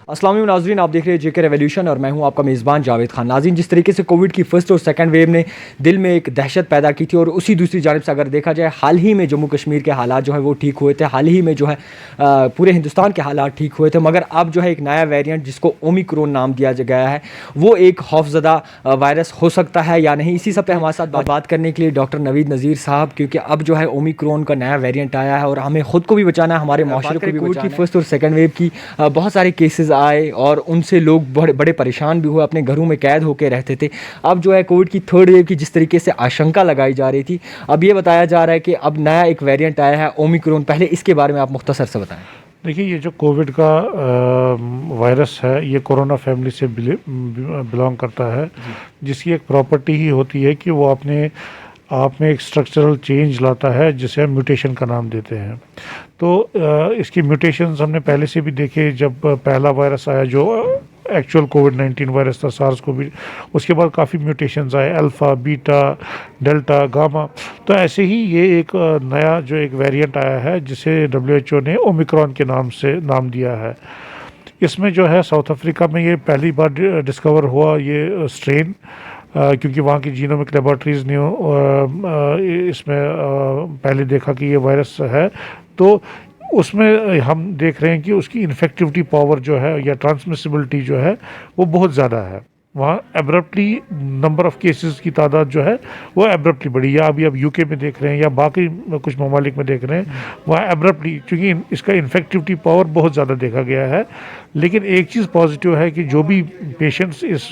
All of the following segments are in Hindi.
अस्सलाम वालेकुम नाज़रीन, आप देख रहे हैं जेके रेवोल्यूशन और मैं हूं आपका मेज़बान जावेद खान। नाज़रीन, जिस तरीके से कोविड की फर्स्ट और सेकंड वेव ने दिल में एक दहशत पैदा की थी और उसी दूसरी जानिब से अगर देखा जाए हाल ही में जम्मू कश्मीर के हालात जो है वो ठीक हुए थे, हाल ही में जो है पूरे हिंदुस्तान के हालात ठीक हुए थे, मगर अब जो है एक नया वेरिएंट जिसको ओमिक्रॉन नाम दिया गया है वो एक खौफजदा वायरस हो सकता है या नहीं। इसी सब पे हमारे साथ बात करने के लिए डॉक्टर नवीद नज़ीर साहब, क्योंकि अब जो है ओमिक्रॉन का नया वेरिएंट आया है और हमें खुद को भी बचाना है, हमारे माशरे को भी बचाना है। फर्स्ट और सेकंड वेव की बहुत सारे केसेस आए और उनसे लोग बड़े परेशान भी हुए, अपने घरों में कैद होकर रहते थे। अब जो है कोविड की थर्ड वेव की जिस तरीके से आशंका लगाई जा रही थी, अब ये बताया जा रहा है कि अब नया एक वेरिएंट आया है ओमिक्रॉन। पहले इसके बारे में आप मुख्तसर से बताएं। देखिए, ये जो कोविड का वायरस है ये कोरोना फैमिली से बिलोंग करता है, जिसकी एक प्रॉपर्टी ही होती है कि वो अपने आप में एक स्ट्रक्चरल चेंज लाता है जिसे हम म्यूटेशन का नाम देते हैं। तो इसकी म्यूटेशंस हमने पहले से भी देखे। जब पहला वायरस आया जो एक्चुअल कोविड-19 वायरस था, सार्स कोविड, उसके बाद काफ़ी म्यूटेशंस आए, अल्फ़ा, बीटा, डेल्टा, गामा। तो ऐसे ही ये एक नया जो एक वेरिएंट आया है जिसे WHO ने ओमिक्रॉन के नाम दिया है। इसमें जो है साउथ अफ्रीका में ये पहली बार डिस्कवर हुआ ये स्ट्रेन, क्योंकि वहाँ की जीनोमिक लेबॉर्ट्रीज़ ने इसमें पहले देखा कि ये वायरस है। तो उसमें हम देख रहे हैं कि उसकी इन्फेक्टिविटी पावर जो है या ट्रांसमिसिबिलिटी जो है वो बहुत ज़्यादा है। वहाँ एब्रप्टली नंबर ऑफ़ केसेस की तादाद जो है वो एब्रप्टली बढ़ी, या अभी अब यूके में देख रहे हैं या बाकी कुछ ममालिक में देख रहे हैं, वहाँ एब्रप्टली, क्योंकि इसका इन्फेक्टिविटी पावर बहुत ज़्यादा देखा गया है। लेकिन एक चीज़ पॉजिटिव है कि जो भी पेशेंट्स इस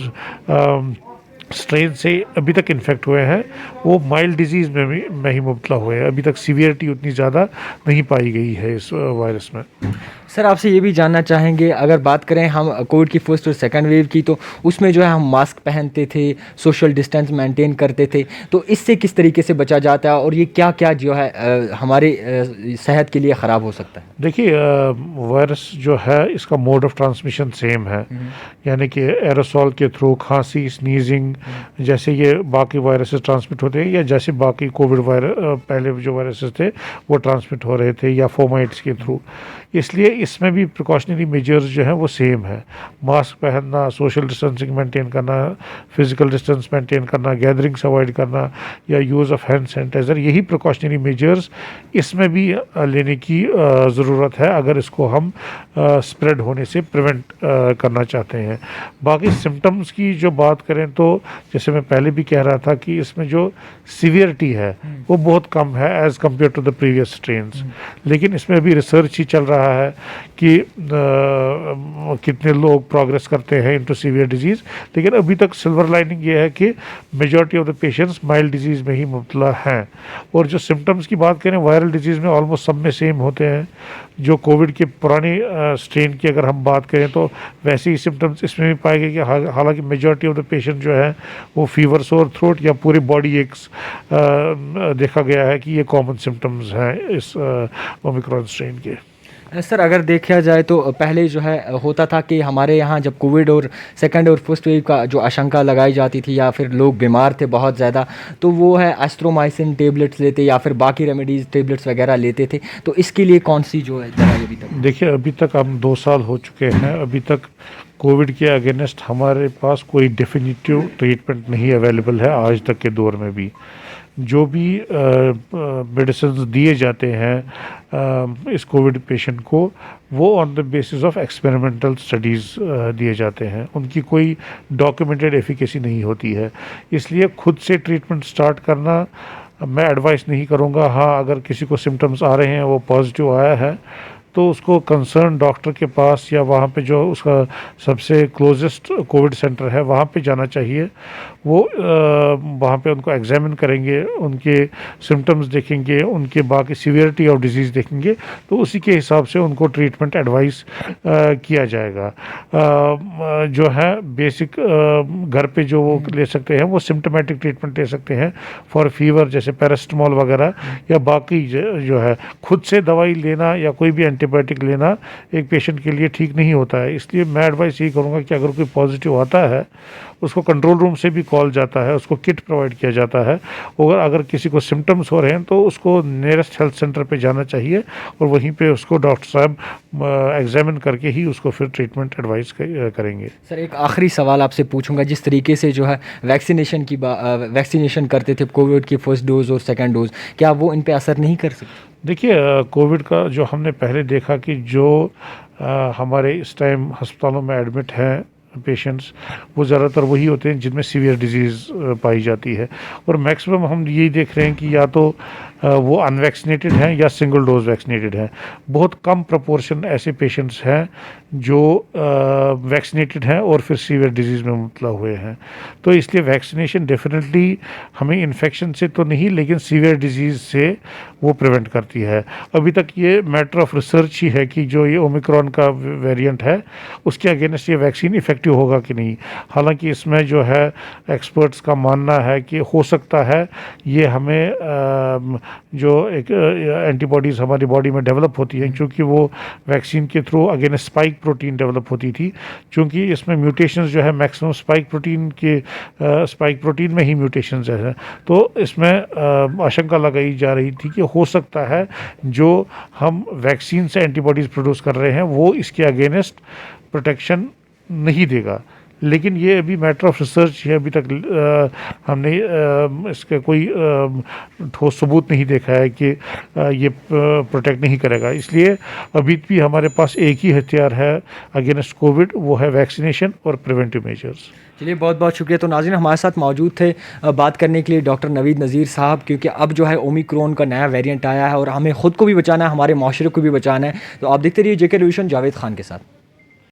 स्ट्रेन से अभी तक इन्फेक्ट हुए हैं वो माइल्ड डिजीज़ में ही मुब्तला हुए हैं। अभी तक सीवियरिटी उतनी ज़्यादा नहीं पाई गई है इस वायरस में। सर, आपसे ये भी जानना चाहेंगे, अगर बात करें हम कोविड की फर्स्ट और सेकंड वेव की, तो उसमें जो है हम मास्क पहनते थे, सोशल डिस्टेंस मेंटेन करते थे, तो इससे किस तरीके से बचा जाता है और ये क्या क्या जो है हमारे सेहत के लिए ख़राब हो सकता है? देखिए, वायरस जो है इसका मोड ऑफ ट्रांसमिशन सेम है, यानी कि एरोसॉल के थ्रू, खांसी, स्नीजिंग, जैसे ये बाकी वायरसेस ट्रांसमिट होते हैं या जैसे बाकी कोविड पहले जो वायरसेस थे वो ट्रांसमिट हो रहे थे, या फोमाइट्स के थ्रू। इसलिए इसमें भी प्रिकॉशनरी मेजर्स जो हैं वो सेम है। मास्क पहनना, सोशल डिस्टेंसिंग मेंटेन करना, फिजिकल डिस्टेंस मेंटेन करना, गैदरिंग्स अवॉइड करना, या यूज़ ऑफ हैंड सैनिटाइज़र, यही प्रिकॉशनरी मेजर्स इसमें भी लेने की ज़रूरत है अगर इसको हम स्प्रेड होने से प्रिवेंट करना चाहते हैं। बाकी सिम्टम्स की जो बात करें तो जैसे मैं पहले भी कह रहा था कि इसमें जो सीवियरिटी है वो बहुत कम है as compared to the previous strains. लेकिन इसमें अभी रिसर्च ही चल रहा है कि कितने लोग प्रोग्रेस करते हैं इनटू सीवियर डिजीज़। लेकिन अभी तक सिल्वर लाइनिंग ये है कि majority of the patients mild disease में ही मुब्तला हैं। और जो सिम्टम्स की बात करें वायरल डिजीज़ में ऑलमोस्ट सब में सेम होते हैं। जो कोविड के पुराने स्ट्रेन की अगर हम बात करें तो वैसे ही सिम्टम्स इसमें भी पाए गए कि हालांकि मेजॉरिटी ऑफ द पेशेंट जो है वो फीवर, सोर थ्रोट या पूरी बॉडी एक्स देखा गया है कि ये कॉमन सिम्टम्स हैं इस ओमिक्रॉन स्ट्रेन के। सर, अगर देखा जाए तो पहले जो है होता था कि हमारे यहाँ जब कोविड और सेकंड और फर्स्ट वेव का जो आशंका लगाई जाती थी या फिर लोग बीमार थे बहुत ज़्यादा, तो वो है एस्ट्रोमाइसिन टेबलेट्स लेते या फिर बाकी रेमेडीज़ टेबलेट्स वगैरह लेते थे। तो इसके लिए कौन सी जो है दवाई अभी तक? देखिए, अभी तक हम 2 साल हो चुके हैं, अभी तक कोविड के अगेंस्ट हमारे पास कोई डेफिनेटिव ट्रीटमेंट नहीं अवेलेबल है। आज तक के दौर में भी जो भी मेडिसिन दिए जाते हैं इस कोविड पेशेंट को, वो on the basis of experimental studies दिए जाते हैं। उनकी कोई डॉक्यूमेंटेड एफिकेसी नहीं होती है। इसलिए खुद से ट्रीटमेंट स्टार्ट करना मैं एडवाइस नहीं करूँगा। हाँ, अगर किसी को सिम्टम्स आ रहे हैं, वो पॉजिटिव आया है, तो उसको कंसर्न डॉक्टर के पास या वहाँ पे जो उसका सबसे क्लोजेस्ट कोविड सेंटर है वहाँ पे जाना चाहिए। वो वहाँ पे उनको एग्जामिन करेंगे, उनके सिम्टम्स देखेंगे, उनके बाकी सीवियरिटी ऑफ डिजीज़ देखेंगे, तो उसी के हिसाब से उनको ट्रीटमेंट एडवाइस किया जाएगा। जो है बेसिक घर पे जो वो ले सकते हैं वो सिम्टोमेटिक ट्रीटमेंट ले सकते हैं फॉर फीवर, जैसे पैरासिटामोल वगैरह, या बाकी जो है खुद से दवाई लेना या कोई भी एंटीबायोटिक लेना एक पेशेंट के लिए ठीक नहीं होता है। इसलिए मैं एडवाइस यही करूँगा कि अगर कोई पॉजिटिव आता है, उसको कंट्रोल रूम से भी कॉल जाता है, उसको किट प्रोवाइड किया जाता है, और अगर किसी को सिम्टम्स हो रहे हैं तो उसको नियरेस्ट हेल्थ सेंटर पे जाना चाहिए और वहीं पे उसको डॉक्टर साहब एग्जामिन करके ही उसको फिर ट्रीटमेंट एडवाइस करेंगे। सर एक आखिरी सवाल आपसे पूछूंगा, जिस तरीके से जो है वैक्सीनेशन करते थे कोविड की फर्स्ट डोज और सेकंड डोज, क्या वो इन पे असर नहीं कर सकते? देखिए, कोविड का जो हमने पहले देखा कि जो हमारे इस टाइम अस्पतालों में एडमिट हैं पेशेंट्स, वो ज़्यादातर वही होते हैं जिनमें सीवियर डिजीज़ पाई जाती है, और मैक्सिमम हम यही देख रहे हैं कि या तो वो अनवैक्सीनेटेड हैं या सिंगल डोज वैक्सीनेटेड हैं। बहुत कम प्रपोर्शन ऐसे पेशेंट्स हैं जो वैक्सीनेटेड हैं और फिर सीवियर डिजीज़ में मुबतला हुए हैं। तो इसलिए वैक्सीनेशन डेफिनेटली हमें इन्फेक्शन से तो नहीं, लेकिन सीवियर डिजीज़ से वो प्रिवेंट करती है। अभी तक ये मैटर ऑफ रिसर्च ही है कि जो ये ओमिक्रॉन का वेरिएंट है उसके अगेंस्ट ये वैक्सीन इफ़ेक्टिव होगा कि नहीं। हालांकि इसमें जो है एक्सपर्ट्स का मानना है कि हो सकता है ये हमें जो एक एंटीबॉडीज़ हमारी बॉडी में डेवलप होती हैं, क्योंकि वो वैक्सीन के through against spike protein develop होती थी, क्योंकि इसमें म्यूटेशंस जो है मैक्सिमम स्पाइक प्रोटीन में ही म्यूटेशंस है। तो इसमें आशंका लगाई जा रही थी कि हो सकता है जो हम वैक्सीन से एंटीबॉडीज़ प्रोड्यूस कर रहे हैं वो इसके अगेंस्ट प्रोटेक्शन नहीं देगा। लेकिन ये अभी मैटर ऑफ रिसर्च है, अभी तक हमने इसका कोई ठोस सबूत नहीं देखा है कि ये प्रोटेक्ट नहीं करेगा। इसलिए अभी भी हमारे पास एक ही हथियार है अगेंस्ट कोविड, वो है वैक्सीनेशन और प्रिवेंटिव मेजर्स। चलिए बहुत बहुत शुक्रिया। तो नाज़रीन, हमारे साथ मौजूद थे बात करने के लिए डॉक्टर नवीद नज़ीर साहब, क्योंकि अब जो है ओमिक्रॉन का नया वेरिएंट आया है और हमें ख़ुद को भी बचाना है, हमारे माशरे को भी बचाना है। तो आप देखते रहिए जेके टेलीविज़न जावेद खान के साथ।